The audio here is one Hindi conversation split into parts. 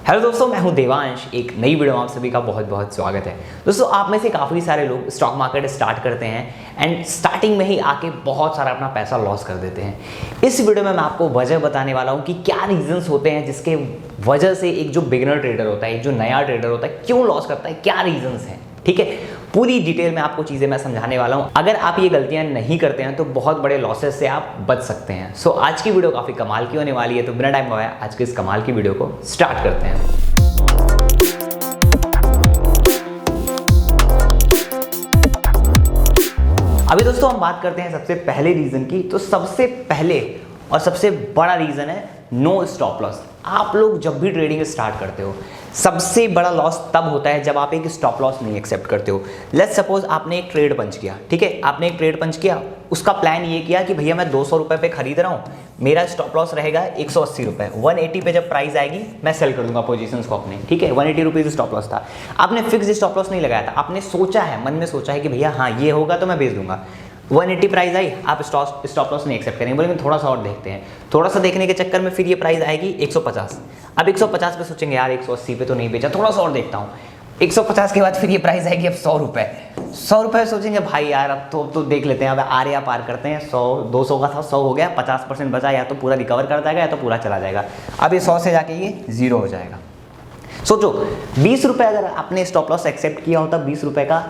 हेलो दोस्तों, मैं हूं देवांश। एक नई वीडियो में आप सभी का बहुत बहुत स्वागत है। दोस्तों, आप में से काफ़ी सारे लोग स्टॉक मार्केट स्टार्ट करते हैं एंड स्टार्टिंग में ही आके बहुत सारा अपना पैसा लॉस कर देते हैं। इस वीडियो में मैं आपको वजह बताने वाला हूं कि क्या रीजंस होते हैं जिसके वजह से एक जो बिगिनर ट्रेडर होता है, एक जो नया ट्रेडर होता है, क्यों लॉस करता है, क्या रीजंस हैं। ठीक है, पूरी डिटेल में आपको चीज़ें मैं समझाने वाला हूं। अगर आप ये गलतियां नहीं करते हैं तो बहुत बड़े लॉसेस से आप बच सकते हैं। सो आज की वीडियो काफ़ी कमाल की होने वाली है, तो बिना टाइम गवाए आज के इस कमाल की वीडियो को स्टार्ट करते हैं। अभी दोस्तों हम बात करते हैं सबसे पहले रीजन की। तो सबसे पहले और सबसे बड़ा रीजन है नो स्टॉप लॉस। आप लोग जब भी ट्रेडिंग स्टार्ट करते हो, सबसे बड़ा लॉस तब होता है जब आप एक स्टॉप लॉस नहीं एक्सेप्ट करते हो। लेट्स सपोज आपने एक ट्रेड पंच किया, ठीक है, आपने एक ट्रेड पंच किया, उसका प्लान ये किया कि भैया मैं 200 रुपए पे खरीद रहा हूँ, मेरा स्टॉप लॉस रहेगा 180 रुपए, 180 पे जब प्राइस आएगी मैं सेल कर दूंगा पोजीशंस को अपने। ठीक है, 180 रुपीज स्टॉप लॉस था। आपने फिक्स स्टॉप लॉस नहीं लगाया था, आपने सोचा है, मन में सोचा है कि भैया हाँ ये होगा तो मैं बेच दूंगा। 180 प्राइस आई, आप स्टॉप लॉस नहीं एक्सेप्ट करेंगे, बोलेंगे थोड़ा सा और देखते हैं। थोड़ा सा देखने के चक्कर में फिर ये प्राइस आएगी 150। अब 150 पे सोचेंगे यार 180 पे तो नहीं बेचा, थोड़ा सा और देखता हूँ। 150 के बाद फिर ये प्राइस आएगी अब 100 रुपए। 100 रुपए सोचेंगे भाई यार अब तो देख लेते हैं, अब आर या पार करते हैं। 100-200 का था, 100 हो गया, 50% बचा, या तो पूरा रिकवर कर जाएगा या तो पूरा चला जाएगा। अब ये 100 से जाके ये 0 हो जाएगा। सोचो 20 रुपए अगर आपने स्टॉप लॉस एक्सेप्ट किया होता, 20 रुपए का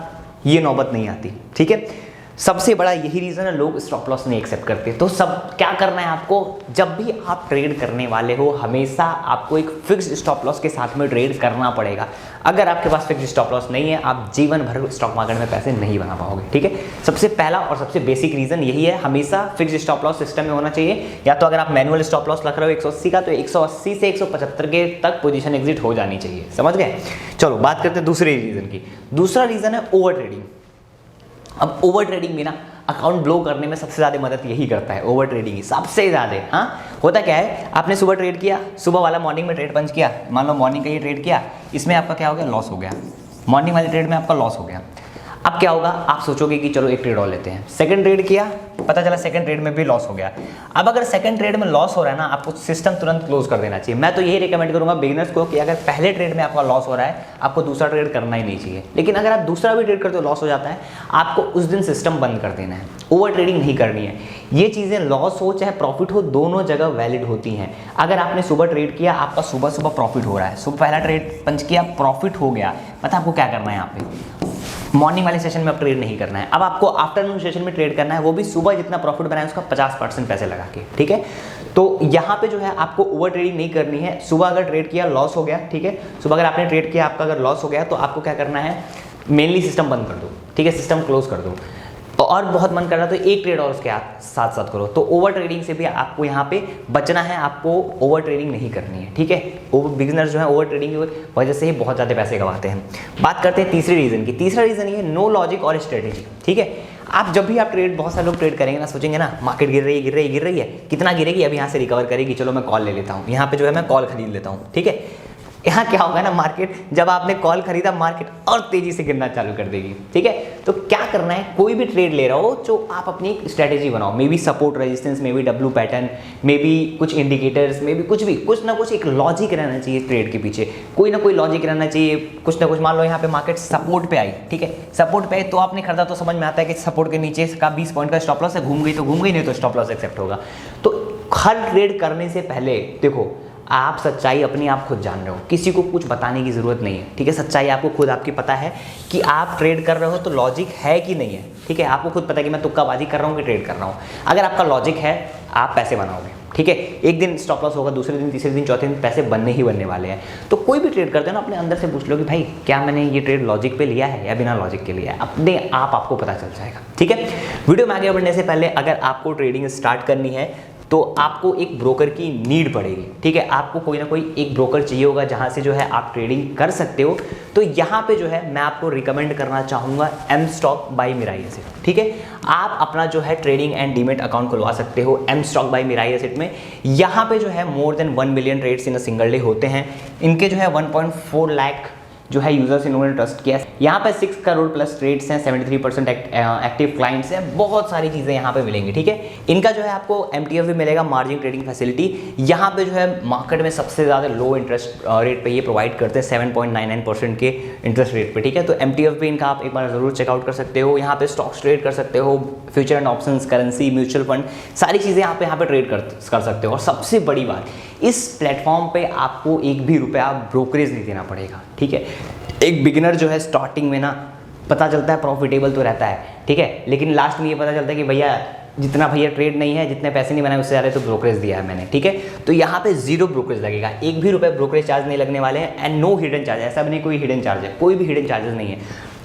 ये नौबत नहीं आती। ठीक है, सबसे बड़ा यही रीज़न है लोग स्टॉप लॉस नहीं एक्सेप्ट करते। तो सब क्या करना है आपको, जब भी आप ट्रेड करने वाले हो हमेशा आपको एक फिक्स्ड स्टॉप लॉस के साथ में ट्रेड करना पड़ेगा। अगर आपके पास फिक्स्ड स्टॉप लॉस नहीं है, आप जीवन भर स्टॉक मार्केट में पैसे नहीं बना पाओगे। ठीक है, सबसे पहला और सबसे बेसिक रीज़न यही है, हमेशा फिक्स्ड स्टॉप लॉस सिस्टम में होना चाहिए। या तो अगर आप मैनुअल स्टॉप लॉस रख रहे हो 180 का, तो 180 से 175 के तक पोजीशन एग्जिट हो जानी चाहिए। समझ गए। चलो बात करते हैं दूसरे रीज़न की। दूसरा रीज़न है ओवर ट्रेडिंग। अब ओवर ट्रेडिंग में ना अकाउंट ब्लो करने में सबसे ज़्यादा मदद यही करता है, ओवर ट्रेडिंग ही सबसे ज़्यादा। हाँ, होता क्या है, आपने सुबह ट्रेड किया, सुबह वाला मॉर्निंग में ट्रेड पंच किया, मान लो मॉर्निंग का ये ट्रेड किया, इसमें आपका क्या हो गया, लॉस हो गया। मॉर्निंग वाले ट्रेड में आपका लॉस हो गया। अब क्या होगा, आप सोचोगे कि चलो एक ट्रेड और लेते हैं। सेकंड ट्रेड किया, पता चला सेकंड ट्रेड में भी लॉस हो गया। अब अगर सेकंड ट्रेड में लॉस हो रहा है ना, आपको सिस्टम तुरंत क्लोज कर देना चाहिए। मैं तो यही रिकमेंड करूंगा बिगिनर्स को कि अगर पहले ट्रेड में आपका लॉस हो रहा है, आपको दूसरा ट्रेड करना ही नहीं चाहिए। लेकिन अगर आप दूसरा भी ट्रेड करते हो लॉस हो जाता है, आपको उस दिन सिस्टम बंद कर देना है। ओवर ट्रेडिंग नहीं करनी है। ये चीज़ें लॉस हो चाहे प्रॉफिट हो, दोनों जगह वैलिड होती हैं। अगर आपने सुबह ट्रेड किया, आपका सुबह सुबह प्रॉफिट हो रहा है, सुबह पहला ट्रेड पंच किया, प्रॉफिट हो गया, पता आपको क्या करना है, यहाँ पे मॉर्निंग वाले सेशन में अब ट्रेड नहीं करना है। अब आपको आफ्टरनून सेशन में ट्रेड करना है, वो भी सुबह जितना प्रॉफिट बनाए उसका 50% पैसे लगा के। ठीक है, तो यहाँ पे जो है आपको ओवर ट्रेडिंग नहीं करनी है। सुबह अगर ट्रेड किया लॉस हो गया, ठीक है, सुबह अगर आपने ट्रेड किया, आपका अगर लॉस हो गया, तो आपको क्या करना है, मेनली सिस्टम बंद कर दो। ठीक है, सिस्टम क्लोज कर दो। और बहुत मन कर रहा तो एक ट्रेड और उसके साथ साथ करो। तो ओवर ट्रेडिंग से भी आपको यहाँ पे बचना है, आपको ओवर ट्रेडिंग नहीं करनी है। ठीक है, बिगिनर्स जो है ओवर ट्रेडिंग की वजह से ही बहुत ज़्यादा पैसे गंवाते हैं। बात करते हैं तीसरे रीज़न की। तीसरा रीज़न ये नो लॉजिक और स्ट्रेटेजी। ठीक है, आप जब भी आप ट्रेड, बहुत सारे लोग ट्रेड करेंगे ना, सोचेंगे ना मार्केट गिर रही है, कितना गिरेगी, अब यहाँ से रिकवर करेगी, चलो मैं कॉल ले लेता हूँ, यहाँ पे जो है मैं कॉल खरीद लेता हूँ। ठीक है, यहाँ क्या होगा ना, मार्केट जब आपने कॉल खरीदा, मार्केट और तेजी से गिरना चालू कर देगी। ठीक है, तो क्या करना है, कोई भी ट्रेड ले रहा हो जो आप अपनी एक स्ट्रेटेजी बनाओ। May be support resistance, may be W pattern, may be कुछ इंडिकेटर्स, मे बी कुछ भी, कुछ ना कुछ एक लॉजिक रहना चाहिए ट्रेड के पीछे, कोई ना कोई लॉजिक रहना चाहिए, कुछ ना कुछ। मान लो यहाँ पे मार्केट सपोर्ट पे आई, ठीक है, सपोर्ट पे आई तो आपने खरीदा, तो समझ में आता है कि सपोर्ट के नीचे का 20 पॉइंट का स्टॉप लॉस है, घूम गई तो घूम गई, नहीं तो स्टॉप लॉस एक्सेप्ट होगा। तो हर ट्रेड करने से पहले देखो, आप सच्चाई अपनी आप खुद जान रहे हो, किसी को कुछ बताने की ज़रूरत नहीं है। ठीक है, सच्चाई आपको खुद आपकी पता है कि आप ट्रेड कर रहे हो तो लॉजिक है कि नहीं है। ठीक है, आपको खुद पता है कि मैं तुक्काबाजी कर रहा हूँ कि ट्रेड कर रहा हूँ। अगर आपका लॉजिक है, आप पैसे बनाओगे। ठीक है, एक दिन स्टॉप लॉस होगा, दूसरे दिन, तीसरे दिन, चौथे दिन पैसे बनने ही बनने वाले हैं। तो कोई भी ट्रेड करते हो ना, अपने अंदर से पूछ लो कि भाई क्या मैंने ये ट्रेड लॉजिक पे लिया है या बिना लॉजिक के लिया है, अपने आप आपको पता चल जाएगा। ठीक है, वीडियो में आगे बढ़ने से पहले अगर आपको ट्रेडिंग स्टार्ट करनी है तो आपको एक ब्रोकर की नीड पड़ेगी। ठीक है, आपको कोई ना कोई एक ब्रोकर चाहिए होगा जहां से जो है आप ट्रेडिंग कर सकते हो। तो यहाँ पे जो है मैं आपको रिकमेंड करना चाहूँगा M stock by Mirae Asset. ठीक है, आप अपना जो है ट्रेडिंग एंड डीमेट अकाउंट खुलवा सकते हो M stock by Mirae Asset में। यहाँ पे जो है more than 1 million trades in a single day होते हैं। इनके जो है 1.4 लाख जो है यूजर्स इन्होंने ट्रस्ट किया। यहाँ पे 6 करोड़ प्लस ट्रेड्स हैं, 73% एक्टिव क्लाइंट्स हैं, बहुत सारी चीज़ें यहाँ पे मिलेंगी, ठीक है। इनका जो है आपको MTF भी मिलेगा, मार्जिन ट्रेडिंग फैसिलिटी। यहाँ पे जो है मार्केट में सबसे ज़्यादा लो इंटरेस्ट रेट पे ये प्रोवाइड करते हैं, 7.99% के इंटरेस्ट रेट पे, ठीक है। तो MTF भी इनका आप एक बार ज़रूर चेकआउट कर सकते हो। यहाँ पे स्टॉक्स ट्रेड कर सकते हो, future and options, currency, mutual fund, सारी चीज़ें आप यहाँ पे ट्रेड कर सकते हो। और सबसे बड़ी बात, इस प्लेटफॉर्म पे आपको एक भी रुपया ब्रोकरेज नहीं देना पड़ेगा, ठीक है। एक बिगिनर जो है स्टार्टिंग में ना पता चलता है प्रॉफिटेबल तो रहता है, ठीक है, लेकिन लास्ट में ये पता चलता है कि भैया जितना भैया ट्रेड नहीं है, जितने पैसे नहीं बनाए उससे ज़्यादा तो ब्रोकरेज दिया है मैंने, ठीक है। तो यहाँ पे 0 ब्रोकरेज लगेगा, एक भी रुपये ब्रोकरेज चार्ज नहीं लगने वाले हैं। एंड नो हिडन चार्ज, ऐसा भी नहीं कोई हिडन चार्ज है, कोई भी हिडन चार्जेस नहीं है।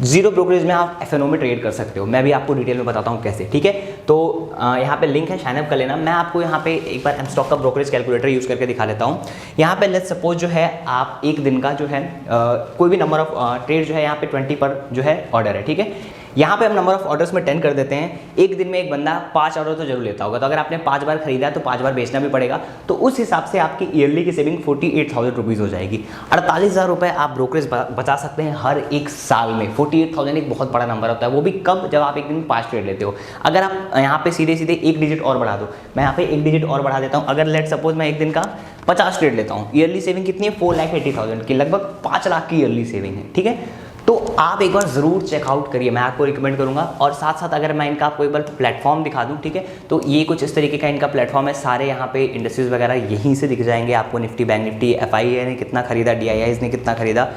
0 ब्रोकरेज में आप FNO में ट्रेड कर सकते हो। मैं भी आपको डिटेल में बताता हूँ कैसे, ठीक है। तो यहाँ पे लिंक है, साइन अप कर लेना। मैं आपको यहाँ पे एक बार M-Stock का ब्रोकरेज कैलकुलेटर यूज़ करके दिखा देता हूँ। यहाँ पे लेट्स सपोज जो है आप एक दिन का जो है कोई भी नंबर ऑफ ट्रेड जो है यहाँ पे 20 पर जो है ऑर्डर है, ठीक है। यहाँ पे हम नंबर ऑफ ऑर्डर्स में 10 कर देते हैं। एक दिन में एक बंदा 5 ऑर्डर तो जरूर लेता होगा, तो अगर आपने 5 बार खरीदा है तो 5 बार बेचना भी पड़ेगा। तो उस हिसाब से आपकी ईयरली की सेविंग 48,000 रुपीज़ हो जाएगी। 48,000 रुपये आप ब्रोकरेज बचा सकते हैं हर एक साल में। 48,000 एक बहुत बड़ा नंबर होता है, वो भी कब, जब आप एक दिन में 5 ट्रेड लेते हो। अगर आप यहाँ पे सीधे सीधे एक डिजिट और बढ़ा दो, मैं यहाँ पे एक डिजिट और बढ़ा देता हूँ। अगर लेट सपोज मैं एक दिन का 50 ट्रेड लेता हूँ, ईयरली सेविंग कितनी है, 4,80,000 की, लगभग 5 लाख की ईयरली सेविंग है, ठीक है। तो आप एक बार ज़रूर चेकआउट करिए, मैं आपको रिकमेंड करूंगा। और साथ साथ अगर मैं इनका आपको एक बार प्लेटफॉर्म दिखा दूं, ठीक है, तो ये कुछ इस तरीके का इनका प्लेटफॉर्म है। सारे यहाँ पे इंडस्ट्रीज वगैरह यहीं से दिख जाएंगे आपको। निफ्टी, बैंक निफ्टी, FII ने कितना खरीदा, DIIs ने कितना खरीदा,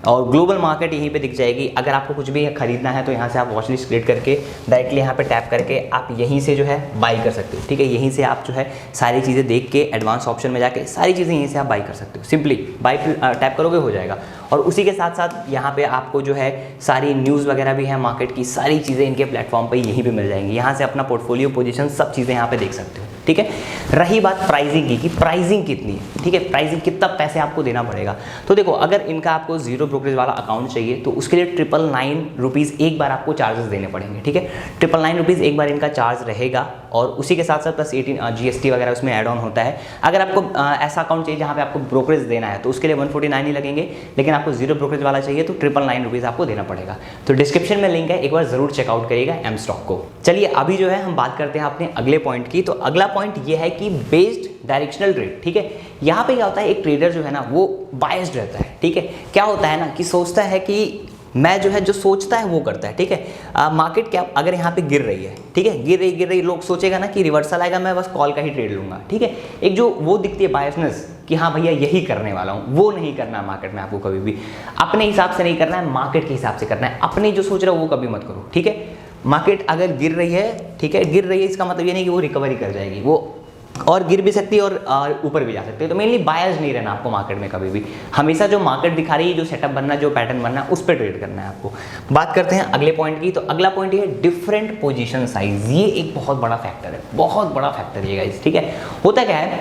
और ग्लोबल मार्केट यहीं पे दिख जाएगी। अगर आपको कुछ भी खरीदना है तो यहाँ से आप वॉच लिस्ट क्रिएट करके डायरेक्टली यहाँ पे टैप करके आप यहीं से जो है बाई कर सकते हो, ठीक है। यहीं से आप जो है सारी चीज़ें देख के एडवांस ऑप्शन में जाके सारी चीज़ें यहीं से आप बाई कर सकते हो। सिंपली बाई टैप करोगे हो जाएगा। और उसी के साथ साथ यहाँ पे आपको जो है सारी न्यूज़ वगैरह भी है, मार्केट की सारी चीज़ें इनके प्लेटफॉर्म पर यहीं पर मिल जाएंगी। यहाँ से अपना पोर्टफोलियो पोजिशन सब चीज़ें यहाँ पर देख सकते हो, ठीक है। रही बात प्राइसिंग की, कि प्राइसिंग कितनी है, ठीक है, प्राइसिंग कितना पैसे आपको देना पड़ेगा। तो देखो, अगर इनका आपको 0 ब्रोकरेज वाला अकाउंट चाहिए तो उसके लिए 999 रुपीज़ एक बार आपको चार्जेस देने पड़ेंगे, ठीक है। 999 रुपीज़ एक बार इनका चार्ज रहेगा। और उसी के साथ साथ प्लस 18 GST वगैरह उसमें ऐड ऑन होता है। अगर आपको ऐसा अकाउंट चाहिए जहाँ पे आपको ब्रोकरेज देना है तो उसके लिए 149 ही लगेंगे, लेकिन आपको 0 ब्रोकरेज वाला चाहिए तो 999 रुपीज़ आपको देना पड़ेगा। तो डिस्क्रिप्शन में लिंक है, एक बार ज़रूर चेकआउट करिएगा M-Stock को। चलिए अभी जो है हम बात करते हैं अपने अगले पॉइंट की। तो अगला पॉइंट ये है कि बेस्ड डायरेक्शनल ट्रेड, ठीक है। यहाँ पे क्या होता है, एक ट्रेडर जो है ना वो बायस्ड रहता है, ठीक है। क्या होता है ना कि सोचता है कि मैं जो है जो सोचता है वो करता है, ठीक है। मार्केट क्या अगर यहाँ पे गिर रही है, ठीक है, गिर रही, लोग सोचेगा ना कि रिवर्सल आएगा, मैं बस कॉल का ही ट्रेड लूंगा, ठीक है। एक जो वो दिखती है बायसनेस कि हाँ भैया यही करने वाला हूँ, वो नहीं करना है मार्केट में आपको कभी भी। अपने हिसाब से नहीं करना है, मार्केट के हिसाब से करना है। अपने जो सोच रहे हो वो कभी मत करो, ठीक है। मार्केट अगर गिर रही है, ठीक है, गिर रही है, इसका मतलब ये नहीं कि वो रिकवरी कर जाएगी, वो और गिर भी सकती है और ऊपर भी जा सकती है। तो मेनली बायस नहीं रहना आपको मार्केट में कभी भी। हमेशा जो मार्केट दिखा रही है, जो सेटअप बनना, जो पैटर्न बनना, उस पर ट्रेड करना है आपको। बात करते हैं अगले पॉइंट की। तो अगला पॉइंट ये है डिफरेंट पोजीशन साइज। ये एक बहुत बड़ा फैक्टर है, बहुत बड़ा फैक्टर ये गाइस, ठीक है। होता क्या है,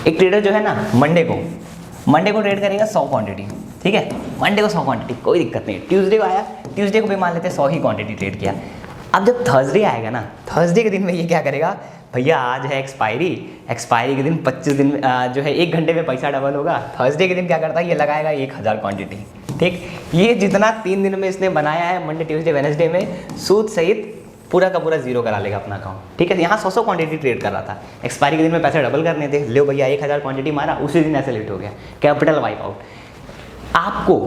एक ट्रेडर जो है ना मंडे को ट्रेड करेगा 100 क्वांटिटी, ठीक है। मंडे को 100 क्वांटिटी, कोई दिक्कत नहीं। ट्यूसडे को आया, ट्यूसडे को भी मान लेते 100 ही क्वांटिटी ट्रेड किया। अब जब थर्सडे आएगा ना, थर्सडे के दिन में ये क्या करेगा, भैया आज है एक्सपायरी के दिन 25 दिन जो है 1 घंटे में पैसा डबल होगा। थर्सडे के दिन क्या करता है, ये लगाएगा 1000 क्वांटिटी, ठीक। ये जितना 3 दिन में इसने बनाया है, मंडे ट्यूसडे वेडनेसडे में सूद सहित पूरा का पूरा 0 करा लेगा अपना अकाउंट, ठीक है। यहाँ 100 क्वांटिटी ट्रेड कर रहा था, एक्सपायरी के दिन में पैसे डबल करने थे, लो भैया 1000 क्वांटिटी मारा, उसी दिन ऐसे लेट हो गया, कैपिटल वाइप आउट। आपको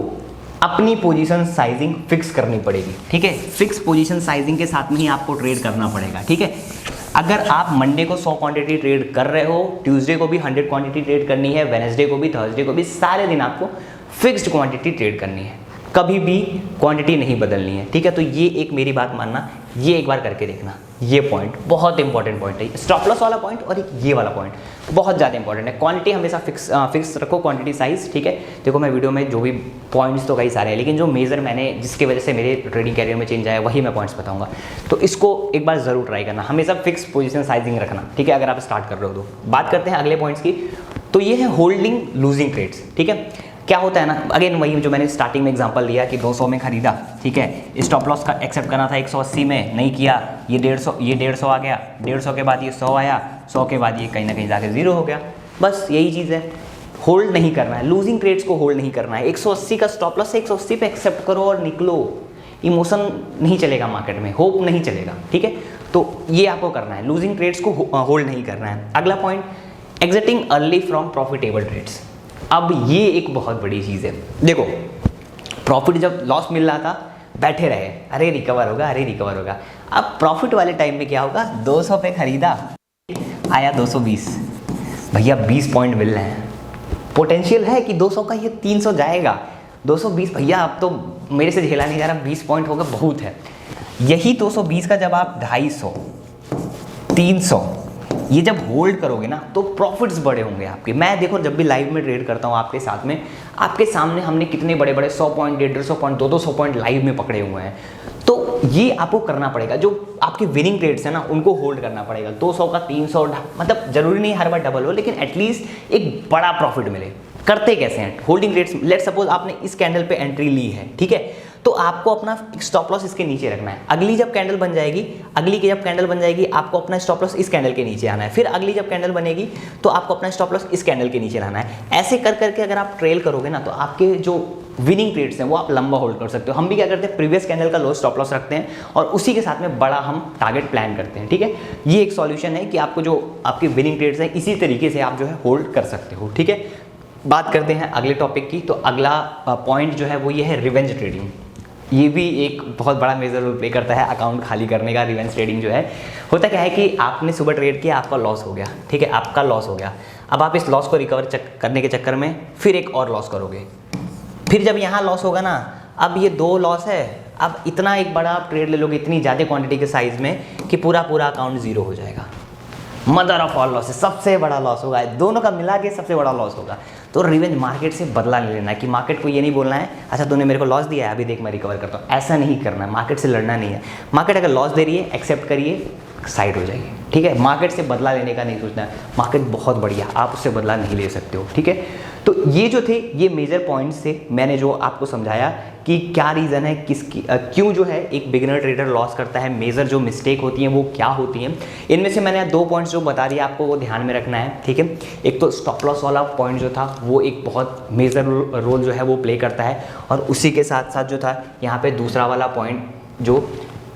अपनी पोजीशन साइजिंग फिक्स करनी पड़ेगी, ठीक है। फिक्स पोजीशन साइजिंग के साथ में ही आपको ट्रेड करना पड़ेगा, ठीक है। अगर आप मंडे को 100 क्वांटिटी ट्रेड कर रहे हो, ट्यूसडे को भी 100 क्वांटिटी ट्रेड करनी है, वेडनेसडे को भी, थर्सडे को भी, सारे दिन आपको फिक्स्ड क्वांटिटी ट्रेड करनी है, कभी भी क्वांटिटी नहीं बदलनी है, ठीक है। तो ये एक मेरी बात मानना, ये एक बार करके देखना। ये पॉइंट बहुत इंपॉर्टेंट पॉइंट है, स्टॉप लॉस वाला पॉइंट और एक ये वाला पॉइंट बहुत ज़्यादा इंपॉर्टेंट है। क्वांटिटी हमेशा फिक्स रखो, क्वांटिटी साइज, ठीक है। देखो मैं वीडियो में जो भी पॉइंट्स तो कई सारे हैं, लेकिन जो मेजर मैंने जिसकी वजह से मेरे ट्रेडिंग कैरियर में चेंज आया वही मैं पॉइंट्स बताऊंगा। तो इसको एक बार ज़रूर ट्राई करना, हमेशा फिक्स पोजीशन साइजिंग रखना, ठीक है, अगर आप स्टार्ट कर रहे हो तो। बात करते हैं अगले पॉइंट्स की। तो ये है होल्डिंग लूजिंग ट्रेड्स, ठीक है। क्या होता है ना, अगेन वही जो मैंने स्टार्टिंग में एग्जांपल दिया कि 200 में खरीदा, ठीक है, स्टॉप लॉस का एक्सेप्ट करना था 180 में, नहीं किया, ये 150 आ गया, 150 के बाद ये 100 आया, 100 के बाद ये कहीं ना कहीं जाके 0 हो गया। बस यही चीज़ है। होल्ड नहीं करना है, लूजिंग ट्रेड्स को होल्ड नहीं करना है। 180 का स्टॉप लॉस है, 180 पे एक्सेप्ट करो और निकलो। इमोशन नहीं चलेगा मार्केट में, होप नहीं चलेगा, ठीक है। तो ये आपको करना है, लूजिंग ट्रेड्स को होल्ड नहीं करना है। अगला point, exiting early from profitable trades. अब ये एक बहुत बड़ी चीज़ है। देखो, प्रॉफिट जब लॉस मिल रहा था बैठे रहे, अरे रिकवर होगा, अरे रिकवर होगा। अब प्रॉफिट वाले टाइम में क्या होगा, 200 पे खरीदा, आया 220, भैया 20 पॉइंट मिल रहे हैं, पोटेंशियल है कि 200 का ये 300 जाएगा, 220 भैया अब तो मेरे से झेला नहीं जा रहा, 20 पॉइंट होगा बहुत है। यही 220 का जब आप 250, 300 ये जब होल्ड करोगे ना तो प्रॉफिट्स बड़े होंगे आपके। मैं देखो जब भी लाइव में ट्रेड करता हूँ आपके साथ में, आपके सामने हमने कितने बड़े बड़े 100 पॉइंट, 150 पॉइंट, 200 पॉइंट लाइव में पकड़े हुए हैं। तो ये आपको करना पड़ेगा, जो आपके विनिंग ट्रेड्स हैं ना उनको होल्ड करना पड़ेगा। 200 का 300, मतलब जरूरी नहीं हर बार डबल हो, लेकिन एटलीस्ट एक बड़ा प्रॉफिट मिले। करते कैसे हैं होल्डिंग ट्रेड्स, लेट सपोज आपने इस कैंडल पे एंट्री ली है, ठीक है, तो आपको अपना स्टॉप लॉस इसके नीचे रखना है। अगली जब कैंडल बन जाएगी, अगली की जब कैंडल बन जाएगी, आपको अपना स्टॉप लॉस इस कैंडल के नीचे आना है। फिर अगली जब कैंडल बनेगी तो आपको अपना स्टॉप लॉस इस कैंडल के नीचे लाना है। ऐसे कर करके अगर आप ट्रेल करोगे ना तो आपके जो विनिंग ट्रेड्स हैं वो आप लंबा होल्ड कर सकते हो। हम भी क्या करते हैं, प्रीवियस कैंडल का लो स्टॉप लॉस रखते हैं और उसी के साथ में बड़ा हम टारगेट प्लान करते हैं, ठीक है। ये एक सॉल्यूशन है कि आपको जो आपके विनिंग ट्रेड्स हैं इसी तरीके से आप जो है होल्ड कर सकते हो, ठीक है। बात करते हैं अगले टॉपिक की। तो अगला पॉइंट जो है वो ये है रिवेंज ट्रेडिंग। ये भी एक बहुत बड़ा मेजर रोल प्ले करता है अकाउंट खाली करने का। रिवेंज ट्रेडिंग जो है, होता क्या है कि आपने सुबह ट्रेड किया, आपका लॉस हो गया, ठीक है, आपका लॉस हो गया। अब आप इस लॉस को रिकवर करने के चक्कर में फिर एक और लॉस करोगे। फिर जब यहाँ लॉस होगा ना, अब ये 2 लॉस है, अब इतना एक बड़ा आप ट्रेड ले लोगे इतनी ज़्यादा क्वांटिटी के साइज में कि पूरा अकाउंट जीरो हो जाएगा। मदर ऑफ ऑल लॉस, सबसे बड़ा लॉस होगा, दोनों का मिला के सबसे बड़ा लॉस होगा। तो रिवेंज मार्केट से बदला ले लेना है कि मार्केट को ये नहीं बोलना है अच्छा तूने मेरे को लॉस दिया है अभी देख मैं रिकवर करता हूँ, ऐसा नहीं करना है। मार्केट से लड़ना नहीं है। मार्केट अगर लॉस दे रही है एक्सेप्ट करिए, साइड हो जाइए, ठीक है। मार्केट से बदला लेने का नहीं सोचना है। मार्केट बहुत बढ़िया, आप उससे बदला नहीं ले सकते हो, ठीक है। तो ये जो थे ये मेजर पॉइंट्स थे, मैंने जो आपको समझाया कि क्या रीज़न है, क्यों जो है एक बिगिनर ट्रेडर लॉस करता है, मेजर जो मिस्टेक होती हैं वो क्या होती हैं। इनमें से मैंने 2 पॉइंट्स जो बता दिए आपको वो ध्यान में रखना है, ठीक है। एक तो स्टॉप लॉस वाला पॉइंट जो था वो एक बहुत मेजर रोल जो है वो प्ले करता है, और उसी के साथ साथ जो था यहाँ पे दूसरा वाला पॉइंट जो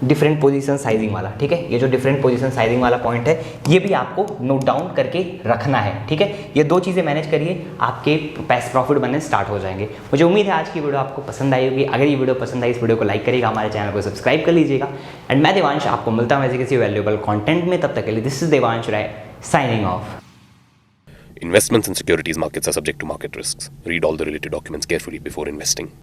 डिफरेंट पोजीशन साइजिंग वाला, ठीक है। ये जो डिफरेंट पोजीशन साइजिंग वाला पॉइंट है ये भी आपको नोट डाउन करके रखना है, ठीक है। ये 2 चीज़ें मैनेज करिए, आपके पैसे प्रॉफिट बनने स्टार्ट हो जाएंगे। मुझे उम्मीद है आज की वीडियो आपको पसंद आई होगी। अगर ये वीडियो पसंद आई, इस वीडियो को लाइक करिएगा, हमारे चैनल को सब्सक्राइब कर लीजिएगा। एंड मैं देवांश आपको मिलता हूँ ऐसे किसी वैल्यूएबल कॉन्टेंट में, तब तक के लिए this is Devansh Rai signing off. Investments in securities markets are subject to market risks. Read all the related documents carefully before investing.